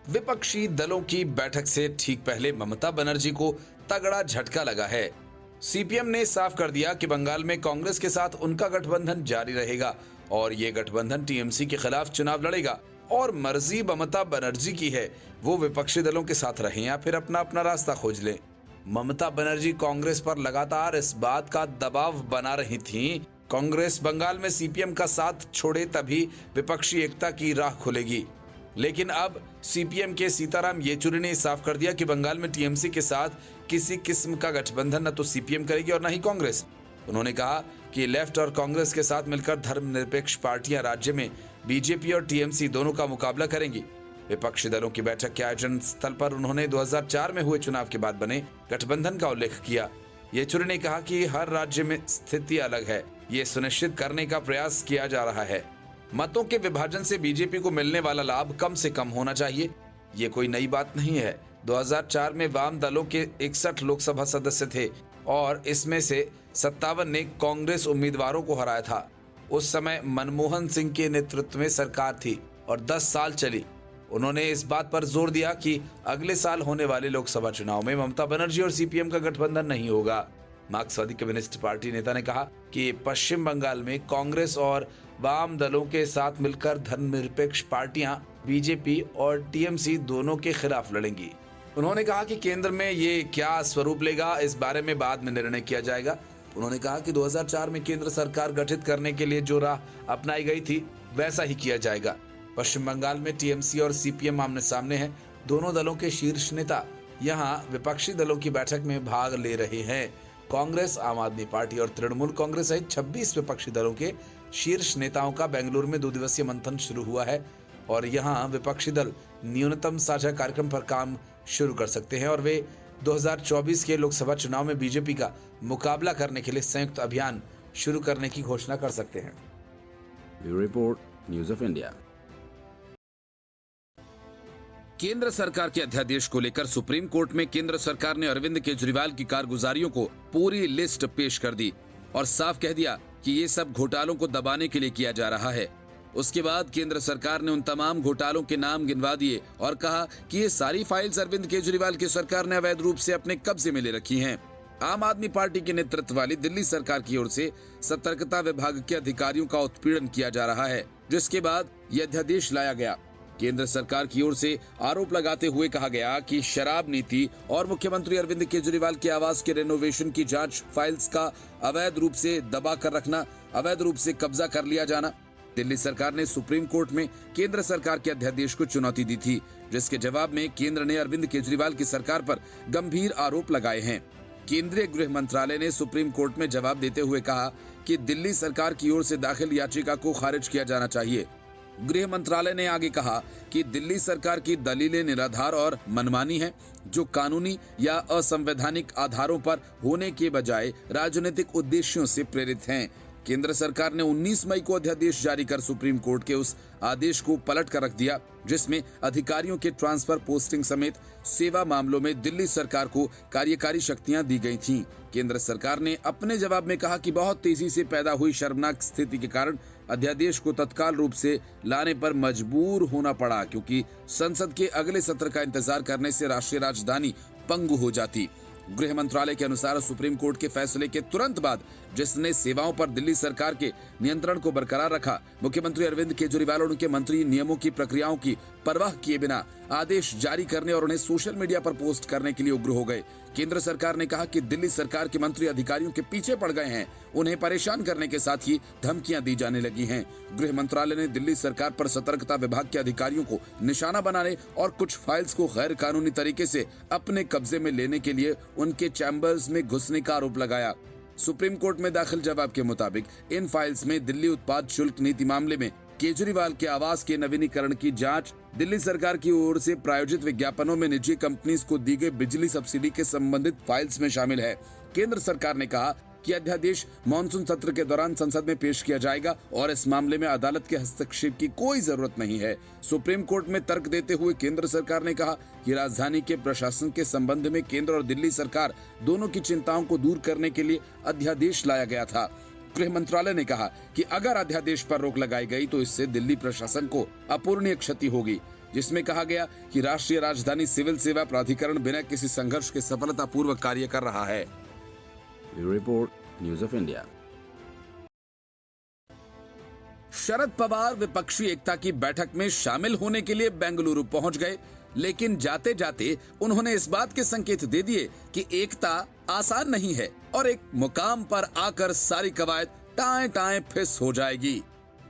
विपक्षी दलों की बैठक से ठीक पहले ममता बनर्जी को तगड़ा झटका लगा है। सीपीएम ने साफ कर दिया कि बंगाल में कांग्रेस के साथ उनका गठबंधन जारी रहेगा और ये गठबंधन टीएमसी के खिलाफ चुनाव लड़ेगा और मर्जी ममता बनर्जी की है, वो विपक्षी दलों के साथ रहें या फिर अपना अपना रास्ता खोज लें। ममता बनर्जी कांग्रेस पर लगातार इस बात का दबाव बना रही थीं, कांग्रेस बंगाल में सीपीएम का साथ छोड़े तभी विपक्षी एकता की राह खुलेगी। लेकिन अब सीपीएम के सीताराम येचुरी ने साफ कर दिया कि बंगाल में टीएमसी के साथ किसी किस्म का गठबंधन न तो सीपीएम करेगी और न ही कांग्रेस। उन्होंने कहा कि लेफ्ट और कांग्रेस के साथ मिलकर धर्मनिरपेक्ष पार्टियां राज्य में बीजेपी और टीएमसी दोनों का मुकाबला करेंगी। विपक्षी दलों की बैठक के आयोजन स्थल पर उन्होंने 2004 में हुए चुनाव के बाद बने गठबंधन का उल्लेख किया। येचुरी ने कहा कि हर राज्य में स्थिति अलग है, ये सुनिश्चित करने का प्रयास किया जा रहा है। मतों के विभाजन से बीजेपी को मिलने वाला लाभ कम से कम होना चाहिए, ये कोई नई बात नहीं है। 2004 में वाम दलों के 61 लोकसभा सदस्य थे और इसमें से 57 ने कांग्रेस उम्मीदवारों को हराया था। उस समय मनमोहन सिंह के नेतृत्व में सरकार थी और 10 साल चली। उन्होंने इस बात पर जोर दिया कि अगले साल होने वाले लोकसभा चुनाव में ममता बनर्जी और सीपीएम का गठबंधन नहीं होगा। मार्क्सवादी कम्युनिस्ट पार्टी नेता ने कहा कि पश्चिम बंगाल में कांग्रेस और वाम दलों के साथ मिलकर धर्मनिरपेक्ष पार्टियां बीजेपी और टीएमसी दोनों के खिलाफ लड़ेंगी। उन्होंने कहा कि केंद्र में ये क्या स्वरूप लेगा, इस बारे में बाद में निर्णय किया जाएगा। उन्होंने कहा कि 2004 में केंद्र सरकार गठित करने के लिए जो राह अपनाई गई थी वैसा ही किया जाएगा। पश्चिम बंगाल में टीएमसी और सीपीएम आमने सामने हैं। दोनों दलों के शीर्ष नेता यहाँ विपक्षी दलों की बैठक में भाग ले रहे हैं। कांग्रेस, आम आदमी पार्टी और तृणमूल कांग्रेस सहित 26 विपक्षी दलों के शीर्ष नेताओं का बेंगलुरु में 2 दिवसीय मंथन शुरू हुआ है और यहाँ विपक्षी दल न्यूनतम साझा कार्यक्रम पर काम शुरू कर सकते हैं और वे 2024 के लोकसभा चुनाव में बीजेपी का मुकाबला करने के लिए संयुक्त अभियान शुरू करने की घोषणा कर सकते हैं। Bureau report, news of India. केंद्र सरकार के अध्यादेश को लेकर सुप्रीम कोर्ट में केंद्र सरकार ने अरविंद केजरीवाल की कारगुजारियों को पूरी लिस्ट पेश कर दी और साफ कह दिया कि ये सब घोटालों को दबाने के लिए किया जा रहा है। उसके बाद केंद्र सरकार ने उन तमाम घोटालों के नाम गिनवा दिए और कहा कि ये सारी फाइल्स अरविंद केजरीवाल की सरकार ने अवैध रूप से अपने कब्जे में ले रखी हैं। आम आदमी पार्टी के नेतृत्व वाली दिल्ली सरकार की ओर से सतर्कता विभाग के अधिकारियों का उत्पीड़न किया जा रहा है, जिसके बाद यह अध्यादेश लाया गया। केंद्र सरकार की ओर से आरोप लगाते हुए कहा गया कि शराब नीति और मुख्यमंत्री अरविंद केजरीवाल के आवास के रेनोवेशन की जांच फाइल्स का अवैध रूप से दबा कर रखना, अवैध रूप से कब्जा कर लिया जाना। दिल्ली सरकार ने सुप्रीम कोर्ट में केंद्र सरकार के अध्यादेश को चुनौती दी थी, जिसके जवाब में केंद्र ने अरविंद केजरीवाल की सरकार पर गंभीर आरोप लगाए हैं। केंद्रीय गृह मंत्रालय ने सुप्रीम कोर्ट में जवाब देते हुए कहा कि दिल्ली सरकार की ओर से दाखिल याचिका को खारिज किया जाना चाहिए। गृह मंत्रालय ने आगे कहा कि दिल्ली सरकार की दलीलें निराधार और मनमानी हैं, जो कानूनी या असंवैधानिक आधारों पर होने के बजाय राजनीतिक उद्देश्यों से प्रेरित हैं। केंद्र सरकार ने 19 मई को अध्यादेश जारी कर सुप्रीम कोर्ट के उस आदेश को पलट कर रख दिया, जिसमें अधिकारियों के ट्रांसफर, पोस्टिंग समेत सेवा मामलों में दिल्ली सरकार को कार्यकारी शक्तियां दी गई थीं। केंद्र सरकार ने अपने जवाब में कहा कि बहुत तेजी से पैदा हुई शर्मनाक स्थिति के कारण अध्यादेश को तत्काल रूप से लाने पर मजबूर होना पड़ा, क्योंकि संसद के अगले सत्र का इंतजार करने से राष्ट्रीय राजधानी पंगु हो जाती। गृह मंत्रालय के अनुसार सुप्रीम कोर्ट के फैसले के तुरंत बाद, जिसने सेवाओं पर दिल्ली सरकार के नियंत्रण को बरकरार रखा, मुख्यमंत्री अरविंद केजरीवाल और उनके मंत्री नियमों की प्रक्रियाओं की परवाह किए बिना आदेश जारी करने और उन्हें सोशल मीडिया पर पोस्ट करने के लिए उग्र हो गए। केंद्र सरकार ने कहा कि दिल्ली सरकार के मंत्री अधिकारियों के पीछे पड़ गए हैं, उन्हें परेशान करने के साथ ही धमकियां दी जाने लगी हैं। गृह मंत्रालय ने दिल्ली सरकार पर सतर्कता विभाग के अधिकारियों को निशाना बनाने और कुछ फाइल्स को गैर कानूनी तरीके से अपने कब्जे में लेने के लिए उनके चैम्बर्स में घुसने का आरोप लगाया। सुप्रीम कोर्ट में दाखिल जवाब के मुताबिक इन फाइल्स में दिल्ली उत्पाद शुल्क नीति मामले में केजरीवाल के आवास के नवीनीकरण की जांच, दिल्ली सरकार की ओर से प्रायोजित विज्ञापनों में निजी कंपनीज को दी गई बिजली सब्सिडी के संबंधित फाइल्स में शामिल है। केंद्र सरकार ने कहा कि अध्यादेश मानसून सत्र के दौरान संसद में पेश किया जाएगा और इस मामले में अदालत के हस्तक्षेप की कोई जरूरत नहीं है। सुप्रीम कोर्ट में तर्क देते हुए केंद्र सरकार ने कहा कि राजधानी के प्रशासन के संबंध में केंद्र और दिल्ली सरकार दोनों की चिंताओं को दूर करने के लिए अध्यादेश लाया गया था। गृह मंत्रालय ने कहा कि अगर अध्यादेश पर रोक लगाई गई तो इससे दिल्ली प्रशासन को अपूरणीय क्षति होगी। जिसमें कहा गया कि राष्ट्रीय राजधानी सिविल सेवा प्राधिकरण बिना किसी संघर्ष के सफलतापूर्वक कार्य कर रहा है। Bureau report, news of India. Sharad Pawar विपक्षी एकता की बैठक में शामिल होने के लिए बेंगलुरु पहुंच गए, लेकिन जाते जाते उन्होंने इस बात के संकेत दे दिए कि एकता आसान नहीं है और एक मुकाम पर आकर सारी कवायद टाएं टाएं फिस हो जाएगी।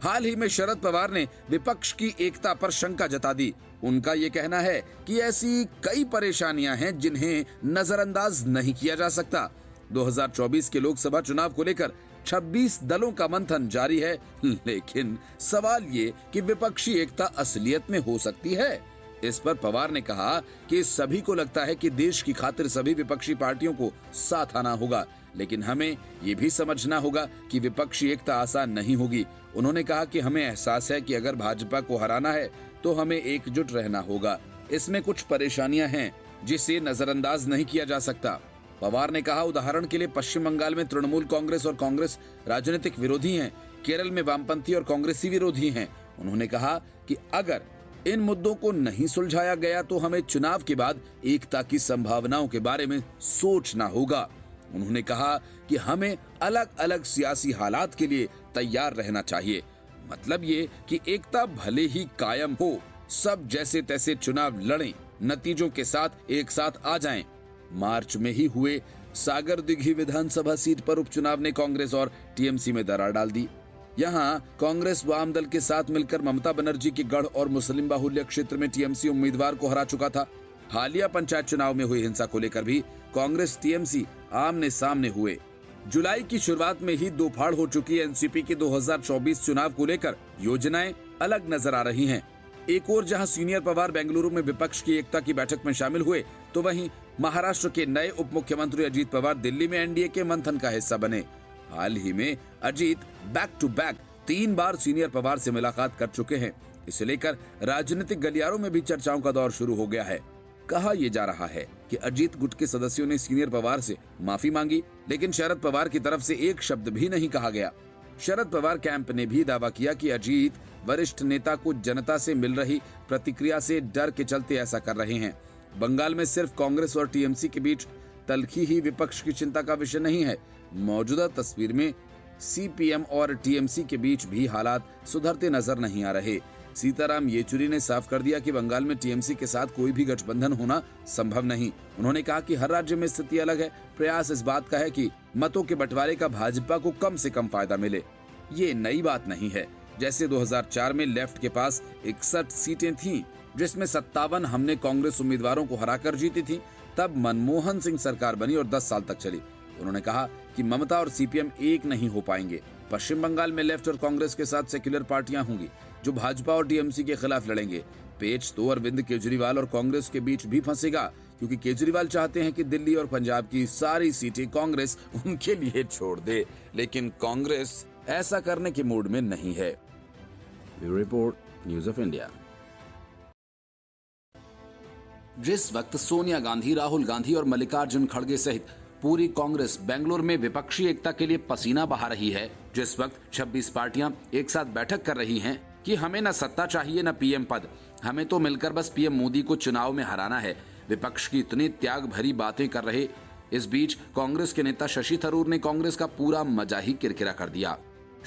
हाल ही में शरद पवार ने विपक्ष की एकता पर शंका जता दी। उनका ये कहना है कि ऐसी कई परेशानियां हैं जिन्हें नजरअंदाज नहीं किया जा सकता। 2024 के लोकसभा चुनाव को लेकर 26 दलों का मंथन जारी है, लेकिन सवाल ये कि विपक्षी एकता असलियत में हो सकती है। इस पर पवार ने कहा कि सभी को लगता है कि देश की खातिर सभी विपक्षी पार्टियों को साथ आना होगा, लेकिन हमें ये भी समझना होगा कि विपक्षी एकता आसान नहीं होगी। उन्होंने कहा कि हमें एहसास है कि अगर भाजपा को हराना है तो हमें एकजुट रहना होगा। इसमें कुछ परेशानियां हैं जिसे नजरअंदाज नहीं किया जा सकता। पवार ने कहा, उदाहरण के लिए पश्चिम बंगाल में तृणमूल कांग्रेस और कांग्रेस राजनीतिक विरोधी हैं, केरल में वामपंथी और कांग्रेसी विरोधी हैं। उन्होंने कहा कि अगर इन मुद्दों को नहीं सुलझाया गया तो हमें चुनाव के बाद एकता की संभावनाओं के बारे में सोचना होगा। उन्होंने कहा कि हमें अलग अलग सियासी हालात के लिए तैयार रहना चाहिए। मतलब ये कि एकता भले ही कायम हो, सब जैसे तैसे चुनाव लड़ें, नतीजों के साथ एक साथ आ जाएं। मार्च में ही हुए सागर दिघी विधानसभा सीट पर उपचुनाव ने कांग्रेस और टीएमसी में दरार डाल दी। यहाँ कांग्रेस वाम दल के साथ मिलकर ममता बनर्जी के गढ़ और मुस्लिम बाहुल्य क्षेत्र में टीएमसी उम्मीदवार को हरा चुका था। हालिया पंचायत चुनाव में हुई हिंसा को लेकर भी कांग्रेस टीएमसी आमने सामने हुए। जुलाई की शुरुआत में ही दो फाड़ हो चुकी एनसीपी के 2024 चुनाव को लेकर योजनाएं अलग नजर आ रही हैं। एक और जहां सीनियर पवार बेंगलुरु में विपक्ष की एकता की बैठक में शामिल हुए, तो वहीं महाराष्ट्र के नए उप मुख्यमंत्री अजीत पवार दिल्ली में एनडीए के मंथन का हिस्सा बने। हाल ही में अजीत बैक टू बैक 3 बार सीनियर पवार से मुलाकात कर चुके हैं। इसे लेकर राजनीतिक गलियारों में भी चर्चाओं का दौर शुरू हो गया है। कहा यह जा रहा है कि अजीत गुट के सदस्यों ने सीनियर पवार से माफी मांगी, लेकिन शरद पवार की तरफ से एक शब्द भी नहीं कहा गया। शरद पवार कैंप ने भी दावा किया कि अजीत वरिष्ठ नेता को जनता से मिल रही प्रतिक्रिया से डर के चलते ऐसा कर रहे हैं। बंगाल में सिर्फ कांग्रेस और टीएमसी के बीच तल्खी ही विपक्ष की चिंता का विषय नहीं है। मौजूदा तस्वीर में सीपीएम और टीएमसी के बीच भी हालात सुधरते नजर नहीं आ रहे। सीताराम येचुरी ने साफ कर दिया कि बंगाल में टीएमसी के साथ कोई भी गठबंधन होना संभव नहीं। उन्होंने कहा कि हर राज्य में स्थिति अलग है। प्रयास इस बात का है कि मतों के बंटवारे का भाजपा को कम से कम फायदा मिले। ये नई बात नहीं है। जैसे 2004 में लेफ्ट के पास 61 सीटें थीं, जिसमें 57 हमने कांग्रेस उम्मीदवारों को हराकर जीती थी। तब मनमोहन सिंह सरकार बनी और 10 साल तक चली। उन्होंने कहा कि ममता और सीपीएम एक नहीं हो पाएंगे। पश्चिम बंगाल में लेफ्ट और कांग्रेस के साथ सेक्युलर पार्टियां होंगी जो भाजपा और टीएमसी के खिलाफ लड़ेंगे। पेच तो अरविंद केजरीवाल और कांग्रेस के बीच भी फंसेगा, क्योंकि केजरीवाल चाहते हैं कि दिल्ली और पंजाब की सारी सीटें कांग्रेस उनके लिए छोड़ दे, लेकिन कांग्रेस ऐसा करने के मूड में नहीं है। Bureau report, news of India. जिस वक्त सोनिया गांधी, राहुल गांधी और मल्लिकार्जुन खड़गे सहित पूरी कांग्रेस बेंगलुरु में विपक्षी एकता के लिए पसीना बहा रही है, जिस वक्त 26 पार्टियां एक साथ बैठक कर रही हैं कि हमें न सत्ता चाहिए न पीएम पद, हमें तो मिलकर बस पीएम मोदी को चुनाव में हराना है, विपक्ष की इतनी त्याग भरी बातें कर रहे, इस बीच कांग्रेस के नेता शशि थरूर ने कांग्रेस का पूरा मजा ही किरकिरा कर दिया।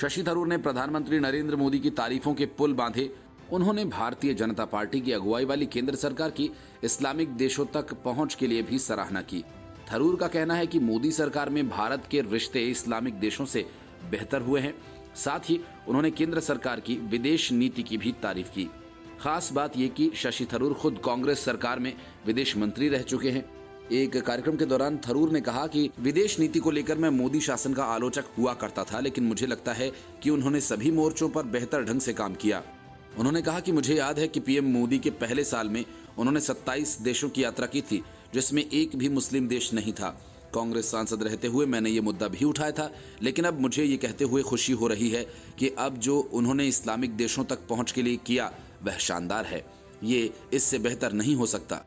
शशि थरूर ने प्रधानमंत्री नरेंद्र मोदी की तारीफों के पुल बांधे। उन्होंने भारतीय जनता पार्टी की अगुवाई वाली केंद्र सरकार की इस्लामिक देशों तक पहुंच के लिए भी सराहना की। थरूर का कहना है कि मोदी सरकार में भारत के रिश्ते इस्लामिक देशों से बेहतर हुए हैं। साथ ही उन्होंने केंद्र सरकार की विदेश नीति की भी तारीफ की। खास बात यह कि शशि थरूर खुद कांग्रेस सरकार में विदेश मंत्री रह चुके हैं। एक कार्यक्रम के दौरान थरूर ने कहा कि विदेश नीति को लेकर मैं मोदी शासन का आलोचक हुआ करता था, लेकिन मुझे लगता है कि उन्होंने सभी मोर्चों पर बेहतर ढंग से काम किया। उन्होंने कहा कि मुझे याद है कि पीएम मोदी के पहले साल में उन्होंने 27 देशों की यात्रा की थी, जिसमें एक भी मुस्लिम देश नहीं था। कांग्रेस सांसद रहते हुए मैंने ये मुद्दा भी उठाया था, लेकिन अब मुझे ये कहते हुए खुशी हो रही है कि अब जो उन्होंने इस्लामिक देशों तक पहुंच के लिए किया वह शानदार है। ये इससे बेहतर नहीं हो सकता।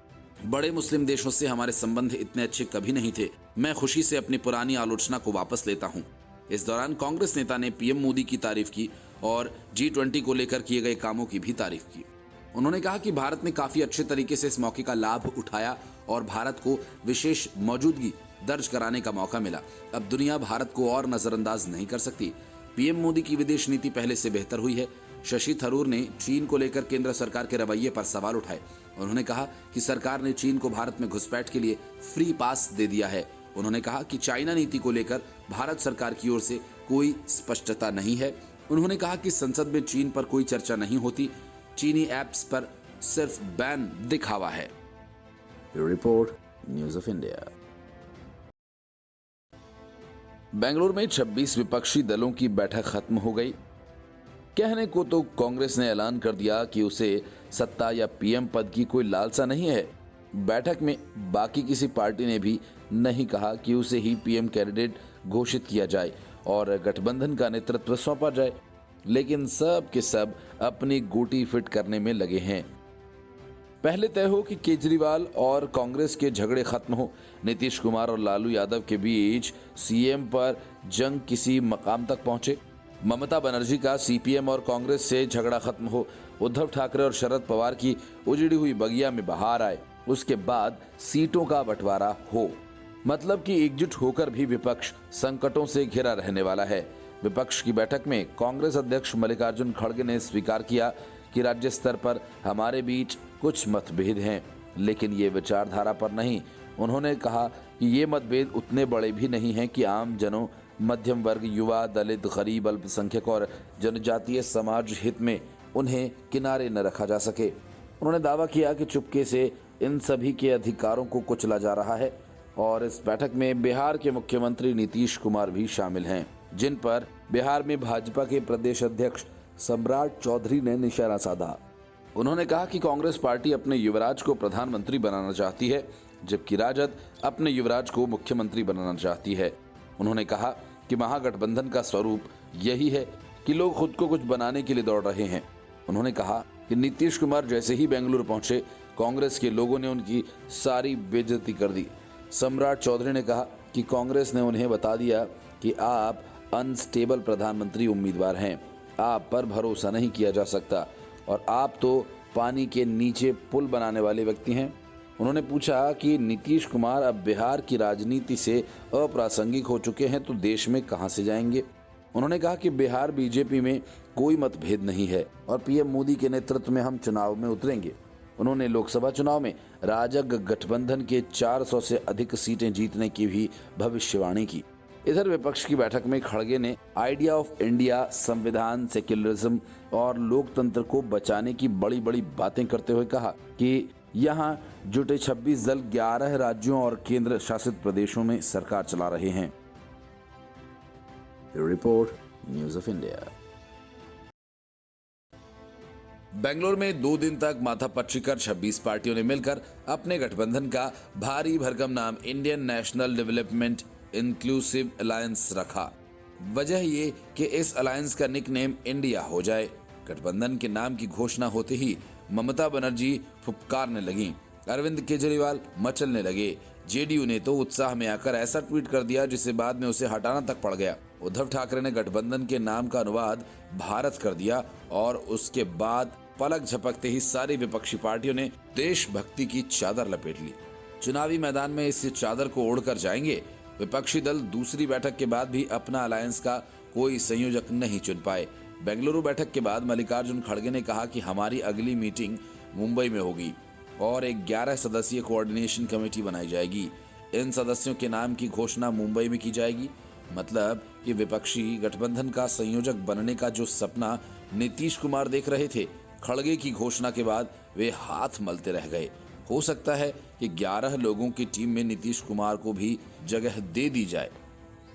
बड़े मुस्लिम देशों से हमारे संबंध इतने अच्छे कभी नहीं थे। मैं खुशी से अपनी पुरानी आलोचना को वापस लेता हूं। इस दौरान कांग्रेस नेता ने पीएम मोदी की तारीफ की और G20 को लेकर किए गए कामों की भी तारीफ की। उन्होंने कहा कि भारत ने काफी अच्छे तरीके से इस मौके का लाभ उठाया और भारत को विशेष मौजूदगी दर्ज कराने का मौका मिला। अब दुनिया भारत को और नजरअंदाज नहीं कर सकती। पीएम मोदी की विदेश नीति पहले से बेहतर हुई है। शशि थरूर ने चीन को लेकर केंद्र सरकार के रवैये पर सवाल उठाए। उन्होंने कहा कि सरकार ने चीन को भारत में घुसपैठ के लिए फ्री पास दे दिया है। उन्होंने कहा कि चाइना नीति को लेकर भारत सरकार की ओर से कोई स्पष्टता नहीं है। उन्होंने कहा कि संसद में चीन पर कोई चर्चा नहीं होती। चीनी ऐप्स पर सिर्फ बैन दिखावा है। Report news of India. Bengaluru में 26 विपक्षी दलों की बैठक खत्म हो गई। कहने को तो कांग्रेस ने ऐलान कर दिया कि उसे सत्ता या पीएम पद की कोई लालसा नहीं है। बैठक में बाकी किसी पार्टी ने भी नहीं कहा कि उसे ही पीएम कैंडिडेट घोषित किया जाए और गठबंधन का नेतृत्व सौंपा जाए, लेकिन सब के सब अपनी गोटी फिट करने में लगे हैं। पहले तय हो कि केजरीवाल और कांग्रेस के झगड़े खत्म हो। नीतीश कुमार और लालू यादव के बीच सीएम पर जंग किसी मकाम तक पहुंचे। ममता बनर्जी का सीपीएम और कांग्रेस से झगड़ा खत्म हो। उद्धव ठाकरे और शरद पवार की उजड़ी हुई बगिया में बहार आए। उसके बाद सीटों का बंटवारा हो। मतलब कि एकजुट होकर भी विपक्ष संकटों से घिरा रहने वाला है। विपक्ष की बैठक में कांग्रेस अध्यक्ष मल्लिकार्जुन खड़गे ने स्वीकार किया कि राज्य स्तर पर हमारे बीच कुछ मतभेद हैं, लेकिन ये विचारधारा पर नहीं। उन्होंने कहा कि ये मतभेद उतने बड़े भी नहीं हैं कि आम जनों, मध्यम वर्ग, युवा, दलित, गरीब, अल्पसंख्यक और जनजातीय समाज हित में उन्हें किनारे न रखा जा सके। उन्होंने दावा किया कि चुपके से इन सभी के अधिकारों को कुचला जा रहा है और इस बैठक में बिहार के मुख्यमंत्री नीतीश कुमार भी शामिल हैं, जिन पर बिहार में भाजपा के प्रदेश अध्यक्ष सम्राट चौधरी ने निशाना साधा। उन्होंने कहा कि कांग्रेस पार्टी अपने युवराज को प्रधानमंत्री बनाना चाहती है, जबकि राजद अपने युवराज को मुख्यमंत्री बनाना चाहती है। उन्होंने कहा कि महागठबंधन का स्वरूप यही है कि लोग खुद को कुछ बनाने के लिए दौड़ रहे हैं। उन्होंने कहा कि नीतीश कुमार जैसे ही बेंगलुरु पहुंचे, कांग्रेस के लोगों ने उनकी सारी बेइज्जती कर दी। सम्राट चौधरी ने कहा कि कांग्रेस ने उन्हें बता दिया कि आप अनस्टेबल प्रधानमंत्री उम्मीदवार हैं, आप पर भरोसा नहीं किया जा सकता और आप तो पानी के नीचे पुल बनाने वाले व्यक्ति हैं। उन्होंने पूछा कि नीतीश कुमार अब बिहार की राजनीति से अप्रासंगिक हो चुके हैं तो देश में कहां से जाएंगे। उन्होंने कहा कि बिहार बीजेपी में कोई मतभेद नहीं है और पीएम मोदी के नेतृत्व में हम चुनाव में उतरेंगे। उन्होंने लोकसभा चुनाव में राजग गठबंधन के 400 से अधिक सीटें जीतने की भी भविष्यवाणी की। इधर विपक्ष की बैठक में खड़गे ने आइडिया ऑफ इंडिया, संविधान, सेक्युलरिज्म और लोकतंत्र को बचाने की बड़ी बड़ी बातें करते हुए कहा कि यहाँ जुटे 26 दल 11 राज्यों और केंद्र शासित प्रदेशों में सरकार चला रहे हैं। Report news of India. Bengaluru में 2 दिन तक माथापच्ची कर 26 पार्टियों ने मिलकर अपने गठबंधन का भारी भरकम नाम Indian national development inclusive alliance रखा। वजह ये कि इस अलायंस का निकनेम इंडिया हो जाए। गठबंधन के नाम की घोषणा होते ही ममता बनर्जी फुफकारने लगी, अरविंद केजरीवाल मचलने लगे। जेडीयू ने तो उत्साह में आकर ऐसा ट्वीट कर दिया जिसे बाद में उसे हटाना तक पड़ गया। उद्धव ठाकरे ने गठबंधन के नाम का अनुवाद भारत कर दिया और उसके बाद पलक झपकते ही सारी विपक्षी पार्टियों ने देशभक्ति की चादर लपेट ली। चुनावी मैदान में इस चादर को ओढ़कर जाएंगे। विपक्षी दल दूसरी बैठक के बाद भी अपना अलायंस का कोई संयोजक नहीं चुन पाए। बेंगलुरु बैठक के बाद मल्लिकार्जुन खड़गे ने कहा कि हमारी अगली मीटिंग मुंबई में होगी और एक 11 सदस्यीय कोऑर्डिनेशन कमेटी बनाई जाएगी। इन सदस्यों के नाम की घोषणा मुंबई में की जाएगी। मतलब कि विपक्षी गठबंधन का संयोजक बनने का जो सपना नीतीश कुमार देख रहे थे, खड़गे की घोषणा के बाद वे हाथ मलते रह गए। हो सकता है कि 11 लोगों की टीम में नीतीश कुमार को भी जगह दे दी जाए।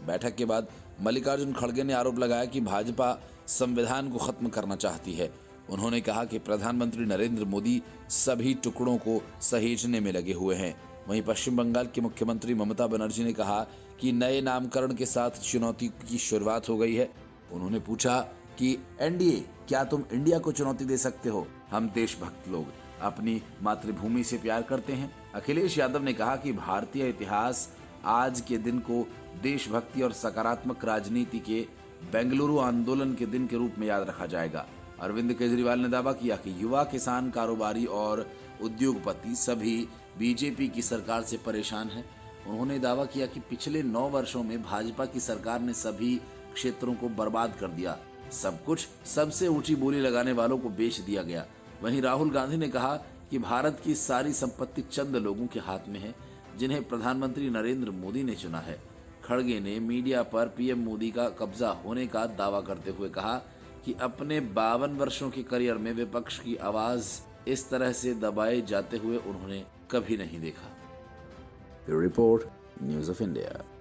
बैठक के बाद मल्लिकार्जुन खड़गे ने आरोप लगाया कि भाजपा संविधान को खत्म करना चाहती है। उन्होंने कहा कि प्रधानमंत्री नरेंद्र मोदी सभी टुकड़ों को सहेजने में लगे हुए हैं। वहीं पश्चिम बंगाल की मुख्यमंत्री ममता बनर्जी ने कहा कि नए नामकरण के साथ चुनौती की शुरुआत हो गई है। उन्होंने पूछा कि एनडीए, क्या तुम इंडिया को चुनौती दे सकते हो? हम देशभक्त लोग अपनी मातृभूमि से प्यार करते हैं। अखिलेश यादव ने कहा कि भारतीय इतिहास आज के दिन को देशभक्ति और सकारात्मक राजनीति के बेंगलुरु आंदोलन के दिन के रूप में याद रखा जाएगा। अरविंद केजरीवाल ने दावा किया कि युवा, किसान, कारोबारी और उद्योगपति सभी बीजेपी की सरकार से परेशान हैं। उन्होंने दावा किया कि पिछले 9 वर्षों में भाजपा की सरकार ने सभी क्षेत्रों को बर्बाद कर दिया। सब कुछ सबसे ऊंची बोली लगाने वालों को बेच दिया गया। वहीं राहुल गांधी ने कहा कि भारत की सारी संपत्ति चंद लोगों के हाथ में है, जिन्हें प्रधानमंत्री नरेंद्र मोदी ने चुना है। खड़गे ने मीडिया पर पीएम मोदी का कब्जा होने का दावा करते हुए कहा कि अपने 52 वर्षों के करियर में विपक्ष की आवाज इस तरह से दबाए जाते हुए उन्होंने कभी नहीं देखा। The report, News of India.